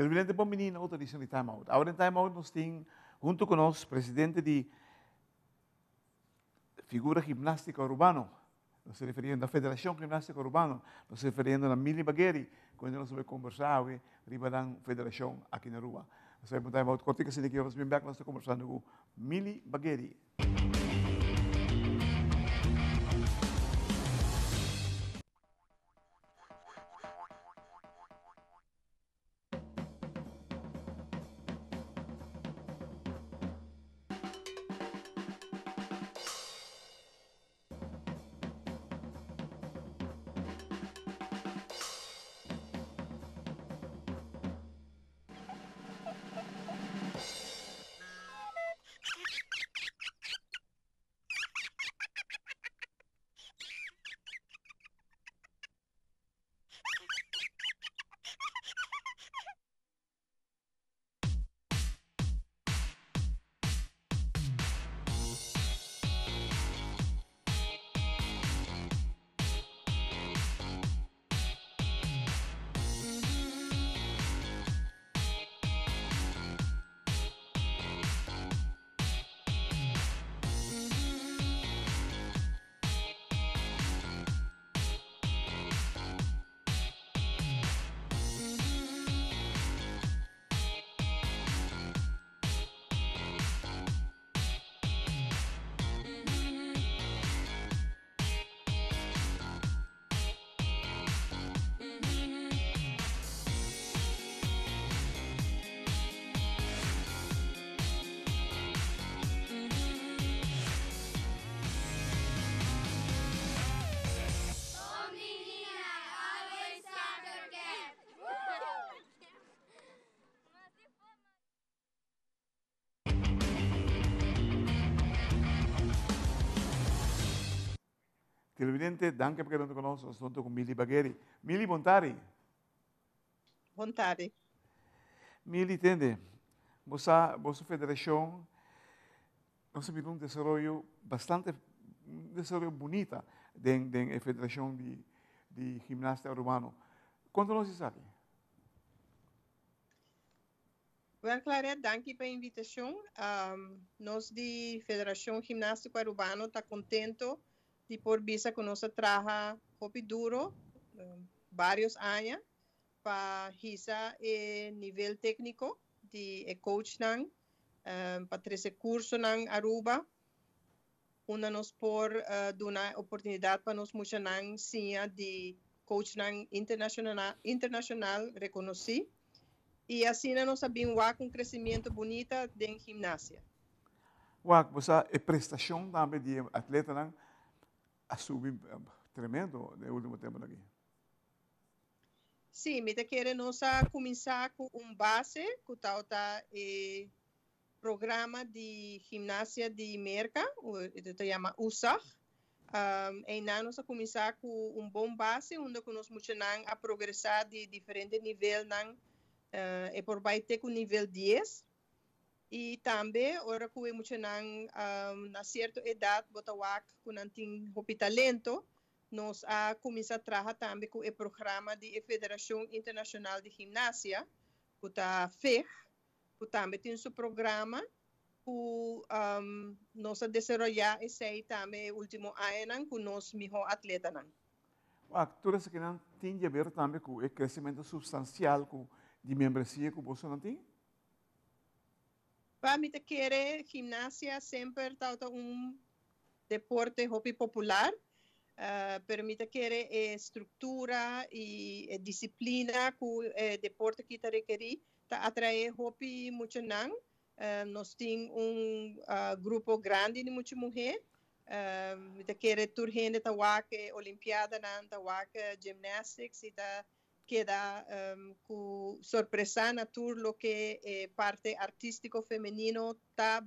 El presidente bom menino, outra edição de Time Out. Agora em Time Out nós temos, junto com nós, presidente de figura gimnástica urbano, nos referindo à Federação Gimnástica Urbano, nos referindo a Mili Bagheri, quando nós vamos conversar hoje, riba da Federação aqui na rua. Nós vamos Time Out, corte que se nós vamos back, nós estamos conversando com Mili Bagheri. Televidente, danke por quedando conosco, nós estamos com Mili Bagheri. Mili, bontari. Vontade. Mili, entende? Vossa federação, nós temos desenvolvimento bastante, desenvolvimento bonita da Federação de Ginástica Urbano. Quanto nós sabe? Well, Clara, danke pela invitação. Nós de Federação Ginástica Urbano está contento de por visa que nós trabalha hopi duro vários anos para hisa nível técnico de coach nang para trazer curso nang Aruba onde nós por dar oportunidade para nós mostrar nang sia de coach nang internacional reconhecido e assim nós sabemos com crescimento bonito em gimnasia. Você é prestação também de atleta nang subir tremendo no último tempo aqui. Sim, me queremos começar com base que está programa de gimnasia de Merca, se chama USAG. E nós começar com bom base, onde nós mostramos a progressar de diferentes níveis, e por vai ter com nível 10. E também, ora que eu mostramos na certa idade, botawak com nanting hopi talento, nós começar a trabalhar também com o programa da Federação Internacional de Gimnasia, que está FEG, que também tem seu programa, que nós desenvolver esse aí também último ano com nós melhor atleta. Tudo isso que não tem a ver também com o crescimento substancial de membresia que você não tem? Para mim, gimnasia sempre está deporte hobby popular. Permite querer estrutura e disciplina que o deporte que requer está atrair hobby muito não. Nós temos grupo grande de muitas mulheres. Me querer turhende ta wake olimpiada nan ta wake gymnastics e ta queda com sorpresa na tour lo que parte artístico femenino está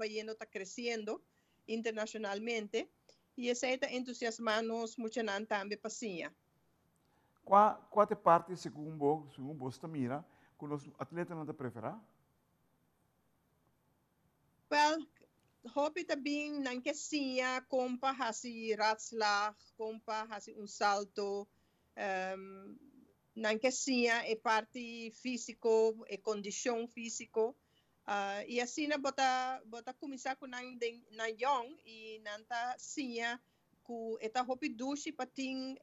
crescendo internacionalmente. E essa está entusiasmando-nos muito também para sim. Qual é a parte, segundo você mira, que os atletas não preferem? Well, hobby também não que sim, compa hasi ratslag, compa hasi salto, não que sia é parte físico, é condição físico. E assim bota começar com na young e nanta sia ku eta hopi dushi pating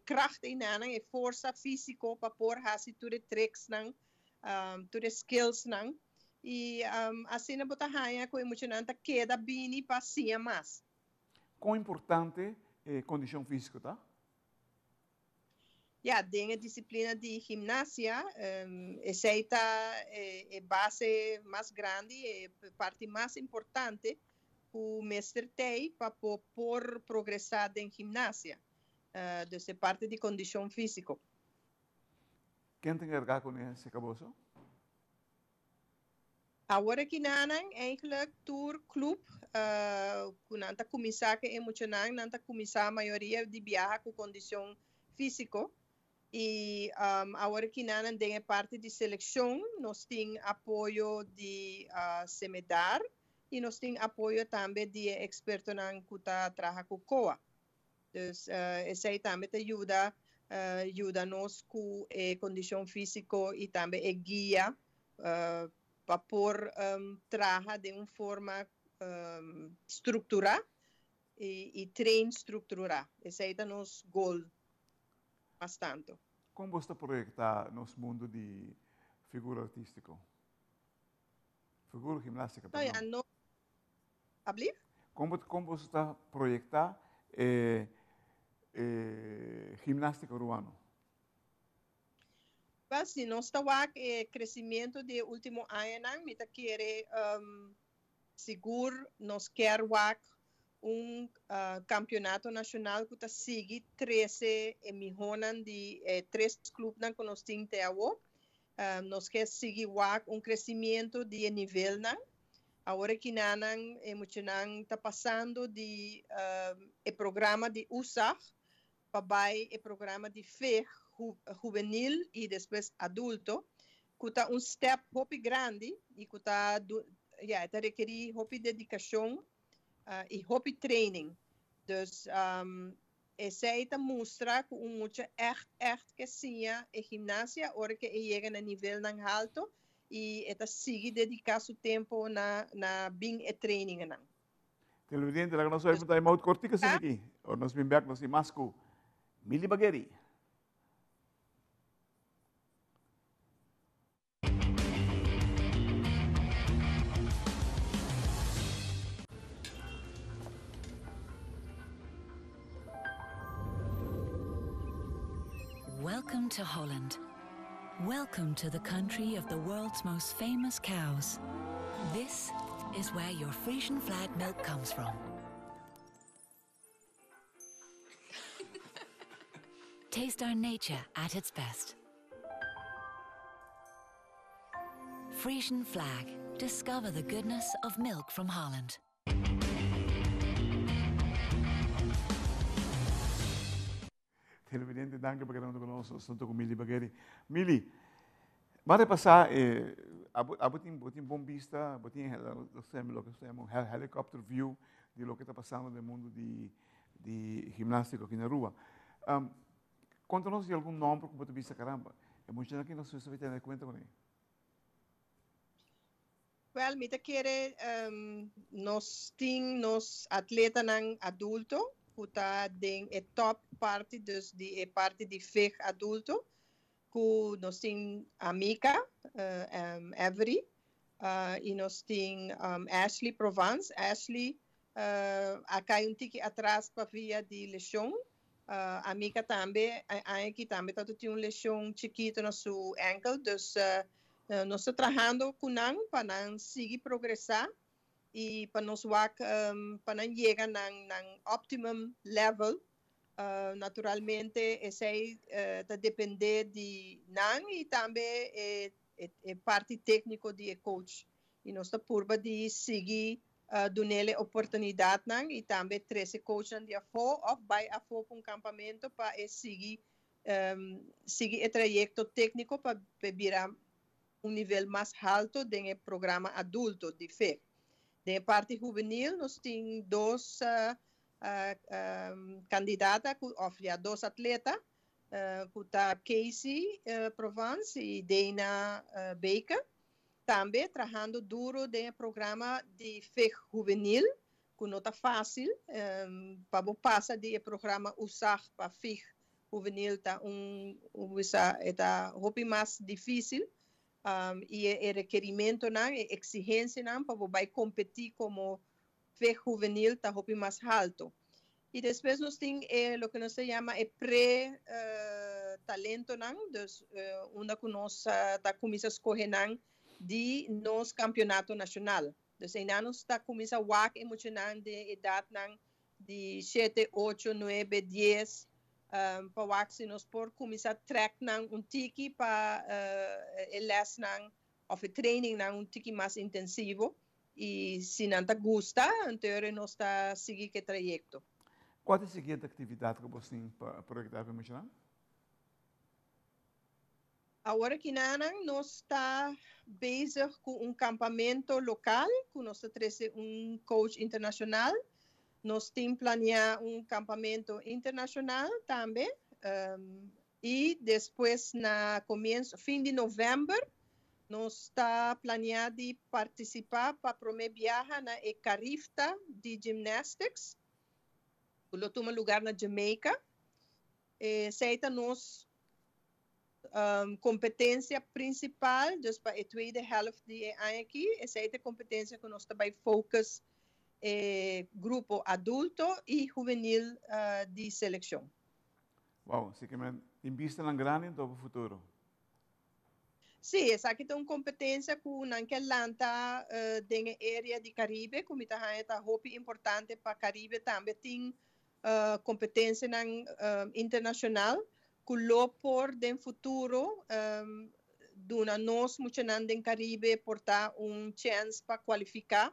kracht in nang e força físico para por hasi tu de tricks nang tu de skills nang e assim na bota haya ko emocionante queda bini para sia mais. Quão importante é condição física, tá? Ja, dingen disciplina de gimnasia, essa é base mais grande, é parte mais importante o mestre tem para por progressar em gimnasia, dessa parte de condição física. Quem tem que ergar com esse caboço? Agora que nanang eigenlijk tour club, nanta começar que emocional, nanta começar a maioria de viajar com condição física. E agora que nanang tem parte de seleção, nós temos apoio de semedar e nós temos apoio também de experto na kuta trabalha com COA. Então, esse aí também te ajuda nós com condição física e também guia para por trabalhar de uma forma estruturada e treino estruturado. Esse aí é nosso goal bastante. Como você projetar nosso mundo de figura artística? Figura gimnástica, perdão. No, abrir? Como você está projetar ginástica urbana? Se nós estamos crescimento de último ano, nós queremos seguro, nós queremos campeonato nacional que sigue 13 milhões de 3 clubes que nós temos até agora. Nós queremos seguir crescimento de nível. Agora que nós está passando de programa de USAG para o programa de FEG juvenil e depois adulto, que está step muito grande e que está requerir muita dedicação e muito training. Então, essa aí mostra que muito que sim a gimnasia, hora que chega no nível alto e esta sigue dedicar seu tempo na bem training. Televidente, la nossa pergunta é muito cortica aqui. Ou nós vimos que nós temos com Mili Bagheri. Welcome to Holland. Welcome to the country of the world's most famous cows. This is where your Frisian flag milk comes from. Taste our nature at its best. Frisian flag. Discover the goodness of milk from Holland. Televidente, danke por estar conosco. Estou com Mili Bagheri. Mili, vai passar botin bom vista, botin helicopter view de lo que está passando no mundo de ginástica aqui na rua. Conta-nos de algum nome que você vista, caramba. É muito aqui nós vai ter conta com ele. Well, me quer nós temos atleta não adulto que está em top parte de parte de FEG adulto, que nós temos Amica, Avery, e nós temos Ashley Provence. Ashley, acá tique atrás para via de lesão. Amica também, aqui também tem uma lesão chiquita no seu ankle, então nós estamos trabalhando com ela para seguir progressar e para nós para chegar no optimum level. Naturalmente, esse está depender de nós e também é parte técnica de coach. E nós estamos por de seguir dando-lhe oportunidade e também trazer coach de afo ou vai afo para campamento para seguir o trajeto técnico para virar nível mais alto do programa adulto de FEG. Da parte juvenil, nós temos dois candidatas, ou dois atletas, kuta Casey Provence e Dana Baker, também trabalhando duro no programa de FEG juvenil, que não está fácil, para passar do programa usar para FEG juvenil está mais difícil, e o requerimento, a exigência para competir como FEG juvenil está mais alto. E depois nós temos o que nós chama pré-talento, onde nós começamos a escolher de nosso campeonato nacional. Então, nós começamos a emocionar de idade de 7, 8, 9, 10, para que nós começar a track tiki para les ou training um tiki mais intensivo. E se não gosta, então nós está seguir que trajeto. Qual é a seguinte atividade que você tem para projetar para emocionar? Agora que nós está bezig com campamento local, que nós trazemos coach internacional. Nós temos planeado campamento internacional também. E depois, na fim de novembro, nós está planeado de participar para a primeira viagem na Carifta de Gymnastics. Que toma lugar na Jamaica. Seita nós competência principal, dus para a tweede helft de ano aqui, essa é a competência que nós também focus grupo adulto e juvenil de seleção. Uau, você quer investe na grande para o futuro? Sim, essa aqui tem uma competência que naquela lanta na área de Caribe, como está muito importante para Caribe, também tem competência internacional. Que por no futuro nós muitos em Caribe portar chance para qualificar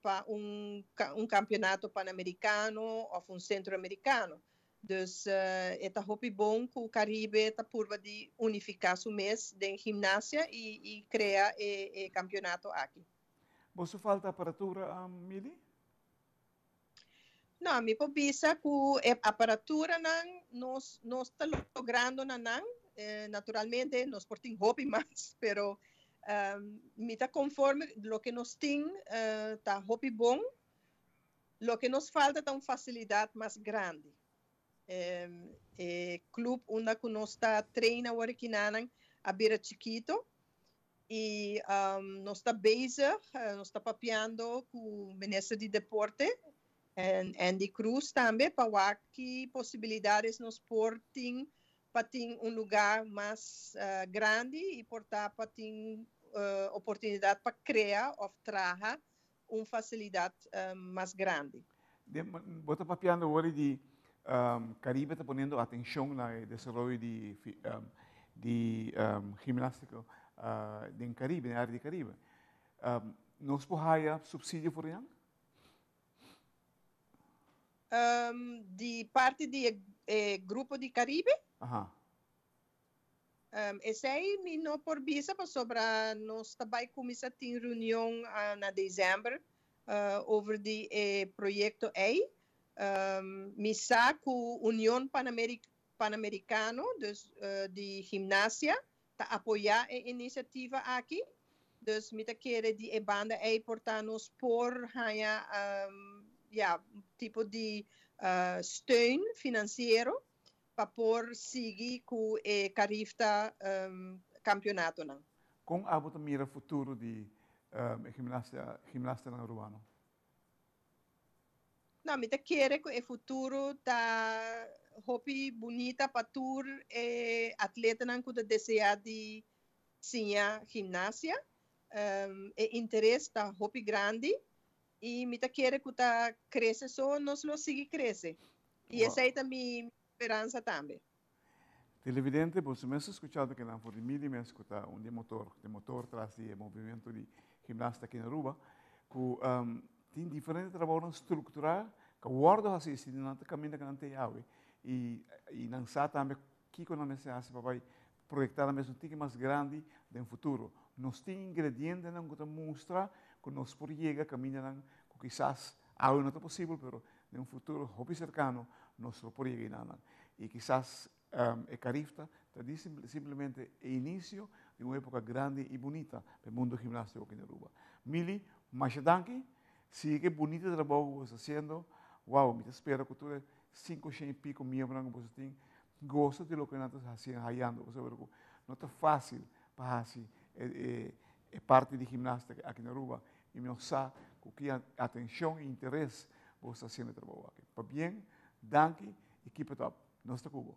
para campeonato pan-americano ou centro-americano. Dus é muito bom que o Caribe está por de unificar o mês de gimnasia e criar o campeonato aqui. Você falta aparatura, Mili? Não, me pensa que a aparatura nós está logrando naturalmente nós portamos hobby mais, pero me está conforme lo que nós tem está hobby bom, lo que nos falta é uma facilidade mais grande. Clube onde nós está treinando agora aqui a beira chiquito e nós está bezig, nós está papeando com o ministro de deporte. Andy Cruz também, para que possibilidades nos portem para ter lugar mais grande e portar para ter oportunidade para criar ou trazer uma facilidade mais grande. Você está papeando agora de Caribe, está ponendo atenção no desenvolvimento de ginástica em Caribe, na área de Caribe. Nós podemos subsídio por isso? De parte do grupo de Caribe. Esse aí me não por visa para sobre nós também começar a ter reunião na dezembro over de projeto aí. Me saco União Pan-Americano de gimnasia tá apoiar a iniciativa aqui. Dus me tá querer de banda aí portar nos por tipo de steun financeiro para por seguir com o Carifta campeonato. Como você mira o futuro de gimnasta urbano? Não, me quero que o futuro tá hobby bonita para tur atleta que deseja de ensinar gimnasia, interesse tá hobby grande. E me quer que tá cresce só nós lo sigue cresce e essa é a minha esperança também. Televidente, você mesmo escutado que na Mili me escuta de motor traz o movimento de gimnasta aqui na Aruba, que tem diferentes trabalhos estruturais que guarda assim se não caminha que não tem água e não sabe também que quando nós se vai projetar a mesma tique mais grande no futuro. Nós temos ingredientes que mostra que nós podemos chegar a caminhar que quizás algo não é possível, mas em um futuro muito cercano nós podemos chegar. E quizás e Carifta, simplesmente o início de uma época grande e bonita para o mundo gimnástico aqui na Aruba. Mili, muchas danke, sigue bonito o trabalho que você está fazendo. Uau, me espero que tu 5, 100 e pico membros que você tem, gosta de lo que nós estamos fazendo. Você vê que não é fácil para fazer parte de ginástica aqui na Aruba. E me sabe que atenção e interesse você está fazendo o trabalho aqui. Para bem, danke e keep it up. Nós estamos